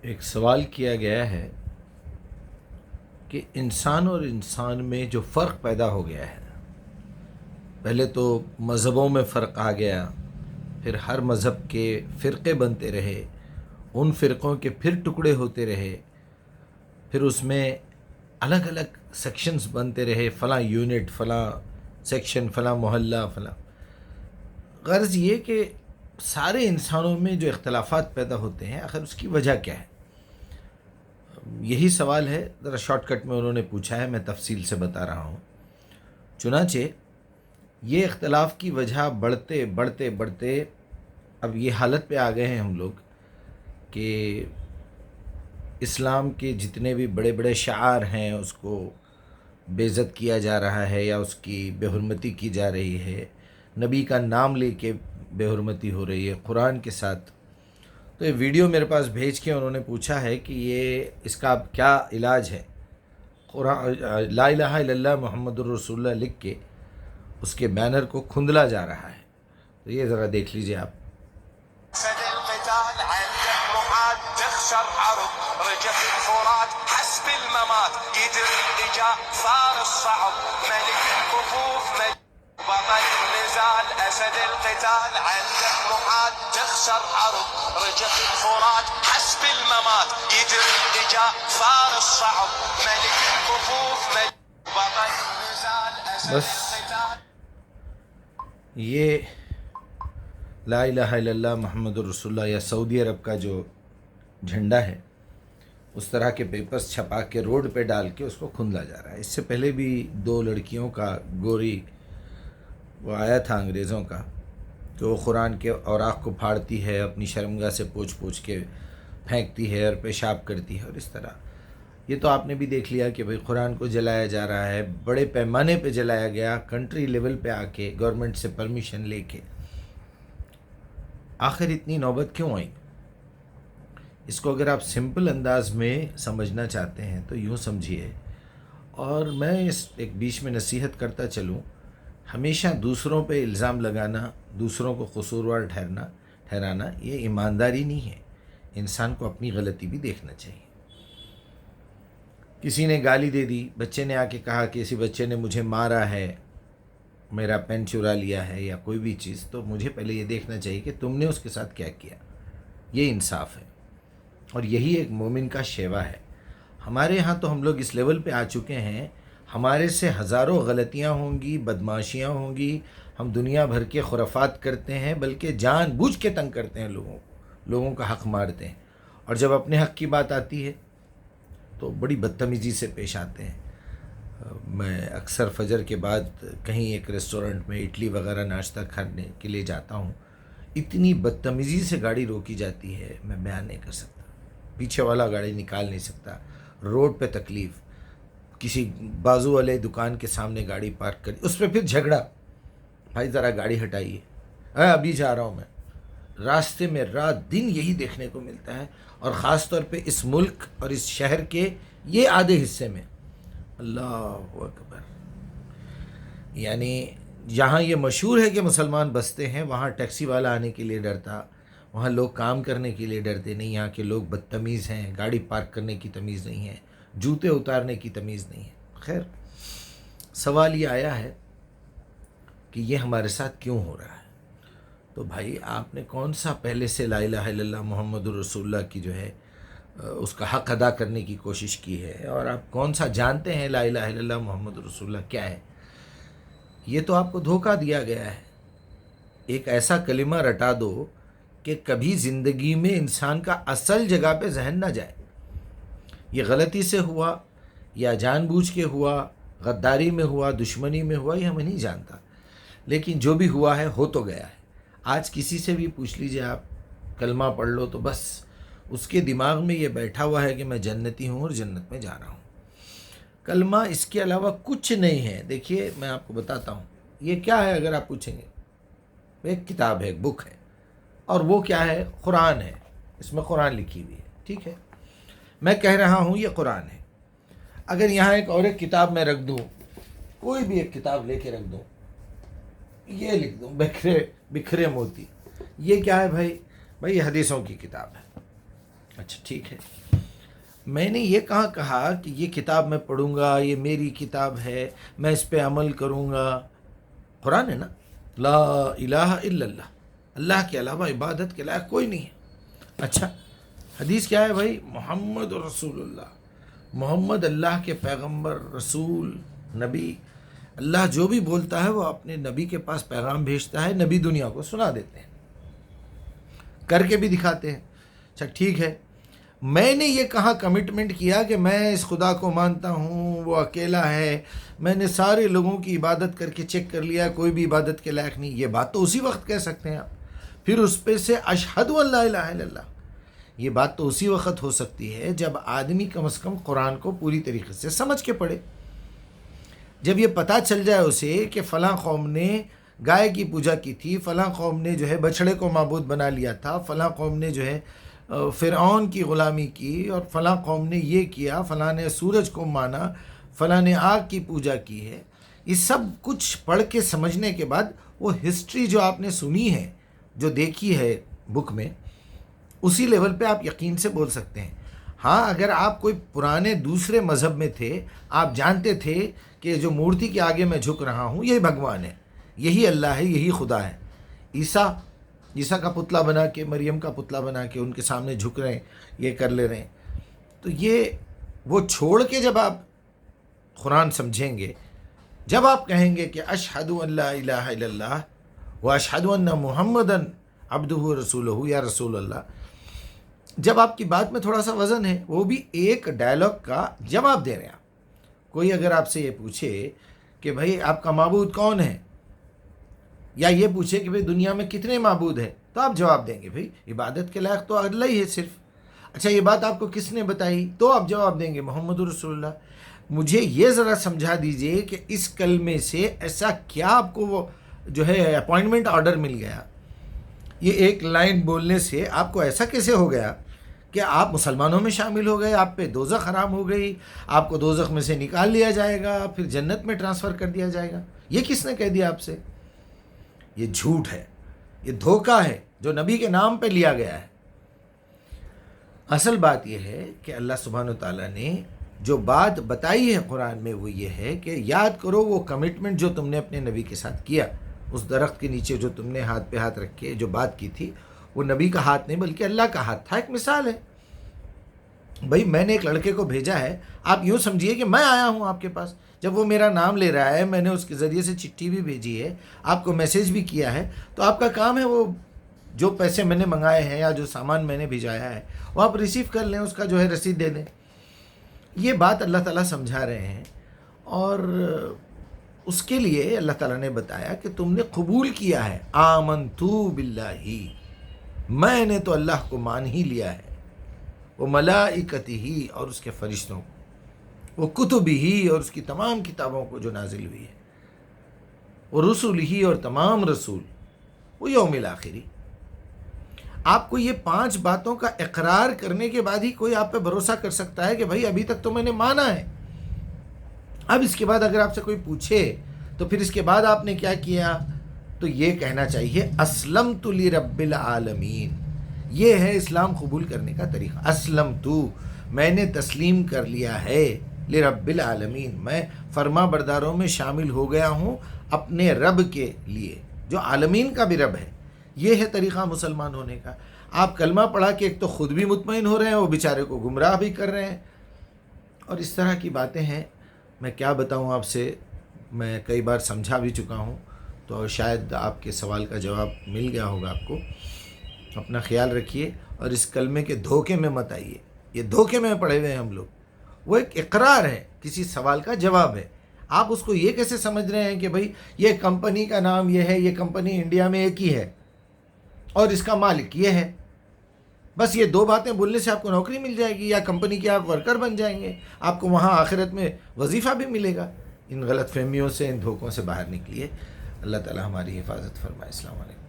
ایک سوال کیا گیا ہے کہ انسان اور انسان میں جو فرق پیدا ہو گیا ہے، پہلے تو مذہبوں میں فرق آ گیا، پھر ہر مذہب کے فرقے بنتے رہے، ان فرقوں کے پھر ٹکڑے ہوتے رہے، پھر اس میں الگ الگ سیکشنز بنتے رہے، فلاں یونٹ، فلاں سیکشن، فلاں محلہ، فلاں۔ غرض یہ کہ سارے انسانوں میں جو اختلافات پیدا ہوتے ہیں، آخر اس کی وجہ کیا ہے؟ یہی سوال ہے، ذرا شارٹ کٹ میں انہوں نے پوچھا ہے، میں تفصیل سے بتا رہا ہوں۔ چنانچہ یہ اختلاف کی وجہ بڑھتے بڑھتے بڑھتے اب یہ حالت پہ آ گئے ہیں ہم لوگ کہ اسلام کے جتنے بھی بڑے بڑے شعار ہیں اس کو بے عزت کیا جا رہا ہے یا اس کی بے حرمتی کی جا رہی ہے، نبی کا نام لے کے بے حرمتی ہو رہی ہے قرآن کے ساتھ۔ تو یہ ویڈیو میرے پاس بھیج کے انہوں نے پوچھا ہے کہ یہ اس کا اب کیا علاج ہے۔ قرآن لا الہ الا اللہ محمد الرسول اللہ لکھ کے اس کے بینر کو کھندلا جا رہا ہے، تو یہ ذرا دیکھ لیجئے آپ۔ سد القتال عندك معاد تخسر حرب رجف الفرات حسب الممات يدري الإجاء صار الصعب ملك الكفوف بطل النزال أسد القتال عندك معاد تخسر حرب رجف الفرات حسب الممات يدري الإجاء صار الصعب ملك الكفوف بطل النزال أسد بس القتال۔ یہ لا الہ الا اللہ محمد الرسول اللہ یا سعودی عرب کا جو جھنڈا ہے، اس طرح کے پیپرز چھپا کے روڈ پہ ڈال کے اس کو کھندلا جا رہا ہے۔ اس سے پہلے بھی 2 لڑکیوں کا گوری وہ آیا تھا انگریزوں کا، کہ وہ قرآن کے اوراق کو پھاڑتی ہے، اپنی شرمگاہ سے پوچھ پوچھ کے پھینکتی ہے اور پیشاب کرتی ہے، اور اس طرح یہ تو آپ نے بھی دیکھ لیا کہ بھئی قرآن کو جلایا جا رہا ہے، بڑے پیمانے پہ جلایا گیا، کنٹری لیول پہ آ کے گورنمنٹ سے پرمیشن لے کے۔ آخر اتنی نوبت کیوں آئی؟ اس کو اگر آپ سمپل انداز میں سمجھنا چاہتے ہیں تو یوں سمجھیے، اور میں اس ایک بیچ میں نصیحت کرتا چلوں، ہمیشہ دوسروں پہ الزام لگانا، دوسروں کو قصوروار ٹھہرانا یہ ایمانداری نہیں ہے۔ انسان کو اپنی غلطی بھی دیکھنا چاہیے۔ کسی نے گالی دے دی، بچے نے آ کے کہا کہ کسی بچے نے مجھے مارا ہے، میرا پین چرا لیا ہے یا کوئی بھی چیز، تو مجھے پہلے یہ دیکھنا چاہیے کہ تم نے اس کے ساتھ کیا کیا۔ یہ انصاف ہے، اور یہی ایک مومن کا شیوا ہے۔ ہمارے ہاں تو ہم لوگ اس لیول پہ آ چکے ہیں، ہمارے سے ہزاروں غلطیاں ہوں گی، بدماشیاں ہوں گی، ہم دنیا بھر کے خرافات کرتے ہیں، بلکہ جان بوجھ کے تنگ کرتے ہیں لوگوں کا حق مارتے ہیں، اور جب اپنے حق کی بات آتی ہے تو بڑی بدتمیزی سے پیش آتے ہیں۔ میں اکثر فجر کے بعد کہیں ایک ریسٹورنٹ میں اڈلی وغیرہ ناشتہ کھانے کے لیے جاتا ہوں، اتنی بدتمیزی سے گاڑی روکی جاتی ہے، میں بیان نہیں کر سکتا۔ پیچھے والا گاڑی نکال نہیں سکتا، روڈ پہ تکلیف، کسی بازو والے دکان کے سامنے گاڑی پارک کری، اس پہ پھر جھگڑا، بھائی ذرا گاڑی ہٹائیے، ابھی جا رہا ہوں میں۔ راستے میں رات دن یہی دیکھنے کو ملتا ہے، اور خاص طور پہ اس ملک اور اس شہر کے یہ آدھے حصے میں، اللہ اکبر، یعنی جہاں یہ مشہور ہے کہ مسلمان بستے ہیں، وہاں ٹیکسی والا آنے کے لیے ڈرتا، وہاں لوگ کام کرنے کے لیے ڈرتے نہیں۔ یہاں کے لوگ بدتمیز ہیں، گاڑی پارک کرنے کی تمیز نہیں ہے، جوتے اتارنے کی تمیز نہیں ہے۔ خیر، سوال یہ آیا ہے کہ یہ ہمارے ساتھ کیوں ہو رہا ہے؟ تو بھائی آپ نے کون سا پہلے سے لا الہ الا اللہ محمد الرسول اللہ کی جو ہے اس کا حق ادا کرنے کی کوشش کی ہے، اور آپ کون سا جانتے ہیں لا الہ الا اللہ محمد رسول اللہ کیا ہے؟ یہ تو آپ کو دھوکہ دیا گیا ہے۔ ایک ایسا کلمہ رٹا دو کہ کبھی زندگی میں انسان کا اصل جگہ پہ ذہن نہ جائے۔ یہ غلطی سے ہوا یا جان بوجھ کے ہوا، غداری میں ہوا، دشمنی میں ہوا، یہ ہمیں نہیں جانتا، لیکن جو بھی ہوا ہے ہو تو گیا ہے۔ آج کسی سے بھی پوچھ لیجئے آپ، کلمہ پڑھ لو تو بس اس کے دماغ میں یہ بیٹھا ہوا ہے کہ میں جنتی ہوں اور جنت میں جا رہا ہوں۔ کلمہ اس کے علاوہ کچھ نہیں ہے۔ دیکھیے میں آپ کو بتاتا ہوں یہ کیا ہے، اگر آپ پوچھیں گے، ایک کتاب ہے، ایک بک ہے، اور وہ کیا ہے؟ قرآن ہے، اس میں قرآن لکھی ہوئی ہے، ٹھیک ہے؟ میں کہہ رہا ہوں یہ قرآن ہے۔ اگر یہاں ایک اور ایک کتاب میں رکھ دوں، کوئی بھی ایک کتاب لے کے رکھ دوں، یہ لکھ دوں بکھرے موتی، یہ کیا ہے بھائی؟ بھائی یہ حدیثوں کی کتاب ہے، اچھا ٹھیک ہے، میں نے یہ کہاں کہا کہ یہ کتاب میں پڑھوں گا، یہ میری کتاب ہے، میں اس پہ عمل کروں گا؟ قرآن ہے نا، لا الہ الا اللہ، اللہ کے علاوہ عبادت کے لائق کوئی نہیں ہے۔ اچھا حدیث کیا ہے بھائی؟ محمد رسول اللہ، محمد اللہ کے پیغمبر، رسول، نبی۔ اللہ جو بھی بولتا ہے وہ اپنے نبی کے پاس پیغام بھیجتا ہے، نبی دنیا کو سنا دیتے ہیں، کر کے بھی دکھاتے ہیں۔ اچھا ٹھیک ہے، میں نے یہ کہاں کمٹمنٹ کیا کہ میں اس خدا کو مانتا ہوں، وہ اکیلا ہے، میں نے سارے لوگوں کی عبادت کر کے چیک کر لیا، کوئی بھی عبادت کے لائق نہیں؟ یہ بات تو اسی وقت کہہ سکتے ہیں آپ، پھر اس پہ سے اشہد ان لا الہ الا اللہ، یہ بات تو اسی وقت ہو سکتی ہے جب آدمی کم از کم قرآن کو پوری طریقے سے سمجھ کے پڑھے، جب یہ پتہ چل جائے اسے کہ فلاں قوم نے گائے کی پوجا کی تھی، فلاں قوم نے جو ہے بچھڑے کو معبود بنا لیا تھا، فلاں قوم نے جو ہے فرعون کی غلامی کی، اور فلاں قوم نے یہ کیا، فلاں نے سورج کو مانا، فلاں نے آگ کی پوجا کی ہے۔ یہ سب کچھ پڑھ کے سمجھنے کے بعد وہ ہسٹری جو آپ نے سنی ہے، جو دیکھی ہے بک میں، اسی لیول پہ آپ یقین سے بول سکتے ہیں۔ ہاں اگر آپ کوئی پرانے دوسرے مذہب میں تھے، آپ جانتے تھے کہ جو مورتی کے آگے میں جھک رہا ہوں یہی بھگوان ہے، یہی اللہ ہے، یہی خدا ہے، عیسیٰ کا پتلا بنا کے، مریم کا پتلا بنا کے ان کے سامنے جھک رہے ہیں، یہ کر لے رہے ہیں، تو یہ وہ چھوڑ کے جب آپ قرآن سمجھیں گے، جب آپ کہیں گے کہ اشہد ان لا الہ الا اللہ و اشہد ان محمدً عبدہ رسولہ، یا رسول اللہ، جب آپ کی بات میں تھوڑا سا وزن ہے، وہ بھی ایک ڈائلاگ کا جواب دے رہے ہیں آپ۔ کوئی اگر آپ سے یہ پوچھے کہ بھائی آپ کا معبود کون ہے، یا یہ پوچھے کہ بھائی دنیا میں کتنے معبود ہیں، تو آپ جواب دیں گے بھائی عبادت کے لائق تو اللہ ہی ہے صرف۔ اچھا یہ بات آپ کو کس نے بتائی؟ تو آپ جواب دیں گے محمد رسول اللہ۔ مجھے یہ ذرا سمجھا دیجئے کہ اس کلمے سے ایسا کیا آپ کو وہ جو ہے اپوائنٹمنٹ آرڈر مل گیا، یہ ایک لائن بولنے سے آپ کو ایسا کیسے ہو گیا کہ آپ مسلمانوں میں شامل ہو گئے، آپ پہ دوزخ حرام ہو گئی، آپ کو دوزخ میں سے نکال لیا جائے گا، پھر جنت میں ٹرانسفر کر دیا جائے گا؟ یہ کس نے کہہ دیا آپ سے؟ یہ جھوٹ ہے، یہ دھوکہ ہے جو نبی کے نام پہ لیا گیا ہے۔ اصل بات یہ ہے کہ اللہ سبحانہ وتعالیٰ نے جو بات بتائی ہے قرآن میں وہ یہ ہے کہ یاد کرو وہ کمٹمنٹ جو تم نے اپنے نبی کے ساتھ کیا، اس درخت کے نیچے جو تم نے ہاتھ پہ ہاتھ رکھ کے جو بات کی تھی، وہ نبی کا ہاتھ نہیں بلکہ اللہ کا ہاتھ تھا۔ ایک مثال ہے بھائی، میں نے ایک لڑکے کو بھیجا ہے، آپ یوں سمجھیے کہ میں آیا ہوں آپ کے پاس، جب وہ میرا نام لے رہا ہے، میں نے اس کے ذریعے سے چٹھی بھی بھیجی ہے، آپ کو میسیج بھی کیا ہے، تو آپ کا کام ہے وہ جو پیسے میں نے منگائے ہیں یا جو سامان میں نے بھیجایا ہے وہ آپ ریسیو کر لیں، اس کا جو ہے رسید دے دیں۔ یہ بات اللہ تعالیٰ سمجھا رہے ہیں، اور اس کے لیے اللہ تعالیٰ نے بتایا کہ تم نے قبول کیا ہے، آمنتو باللہ، میں نے تو اللہ کو مان ہی لیا ہے، وہ ملائکتہ اور اس کے فرشتوں کو، وہ کتبہ اور اس کی تمام کتابوں کو جو نازل ہوئی ہے، وہ رسولہ اور تمام رسول، وہ یوم الآخری۔ آپ کو یہ 5 باتوں کا اقرار کرنے کے بعد ہی کوئی آپ پہ بھروسہ کر سکتا ہے کہ بھائی ابھی تک تو میں نے مانا ہے۔ اب اس کے بعد اگر آپ سے کوئی پوچھے تو پھر اس کے بعد آپ نے کیا کیا، تو یہ کہنا چاہیے اسلمت لرب العالمین۔ یہ ہے اسلام قبول کرنے کا طریقہ، اسلمت، میں نے تسلیم کر لیا ہے، لرب العالمین، میں فرما برداروں میں شامل ہو گیا ہوں اپنے رب کے لیے جو عالمین کا بھی رب ہے۔ یہ ہے طریقہ مسلمان ہونے کا۔ آپ کلمہ پڑھا کہ ایک تو خود بھی مطمئن ہو رہے ہیں، وہ بیچارے کو گمراہ بھی کر رہے ہیں، اور اس طرح کی باتیں ہیں۔ میں کیا بتاؤں آپ سے، میں کئی بار سمجھا بھی چکا ہوں، تو شاید آپ کے سوال کا جواب مل گیا ہوگا آپ کو۔ اپنا خیال رکھیے اور اس کلمے کے دھوکے میں مت آئیے، یہ دھوکے میں پڑے ہوئے ہیں ہم لوگ۔ وہ ایک اقرار ہے، کسی سوال کا جواب ہے۔ آپ اس کو یہ کیسے سمجھ رہے ہیں کہ بھائی یہ کمپنی کا نام یہ ہے، یہ کمپنی انڈیا میں ایک ہی ہے اور اس کا مالک یہ ہے، بس یہ 2 باتیں بولنے سے آپ کو نوکری مل جائے گی یا کمپنی کے آپ ورکر بن جائیں گے، آپ کو وہاں آخرت میں وظیفہ بھی ملے گا۔ ان غلط فہمیوں سے، ان دھوکوں سے باہر نکلیے۔ اللہ تعالی ہماری حفاظت فرمائے۔ السلام علیکم۔